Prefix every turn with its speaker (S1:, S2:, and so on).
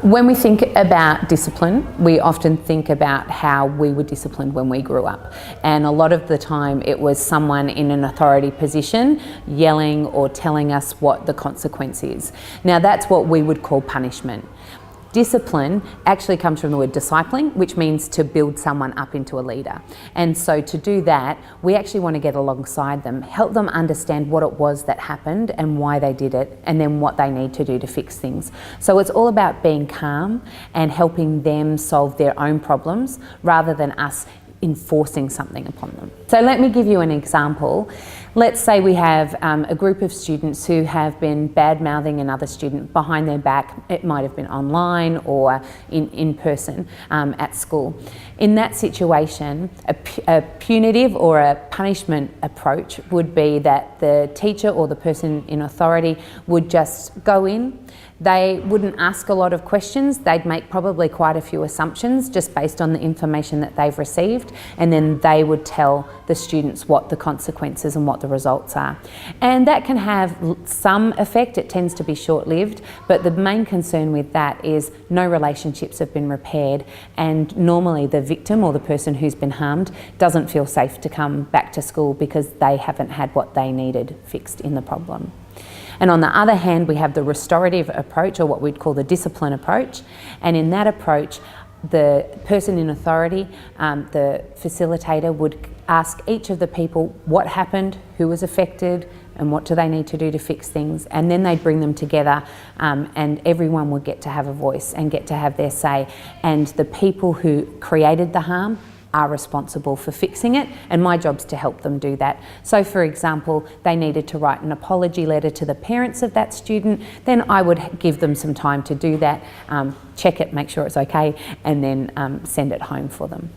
S1: When we think about discipline, we often think about how we were disciplined when we grew up. And a lot of the time it was someone in an authority position yelling or telling us what the consequence is. Now that's what we would call punishment. Discipline actually comes from the word discipling, which means to build someone up into a leader. And so to do that, we actually want to get alongside them, help them understand what it was that happened and why they did it, and then what they need to do to fix things. So it's all about being calm and helping them solve their own problems rather than us enforcing something upon them. So let me give you an example. Let's say we have a group of students who have been bad-mouthing another student behind their back. It might have been online or in person at school. In that situation, a punitive or a punishment approach would be that the teacher or the person in authority would just go in. They wouldn't ask a lot of questions. They'd make probably quite a few assumptions just based on the information that they've received, and then they would tell the students what the consequences and what the results are. And that can have some effect. It tends to be short-lived, but the main concern with that is no relationships have been repaired, and normally the victim or the person who's been harmed doesn't feel safe to come back to school because they haven't had what they needed fixed in the problem. And on the other hand, we have the restorative approach, or what we'd call the discipline approach. And in that approach, the person in authority, the facilitator, would ask each of the people what happened, who was affected, and what do they need to do to fix things. And then they'd bring them together, and everyone would get to have a voice and get to have their say. And the people who created the harm are responsible for fixing it, and my job's to help them do that. So for example, they needed to write an apology letter to the parents of that student, then I would give them some time to do that, check it, make sure it's okay, and then send it home for them.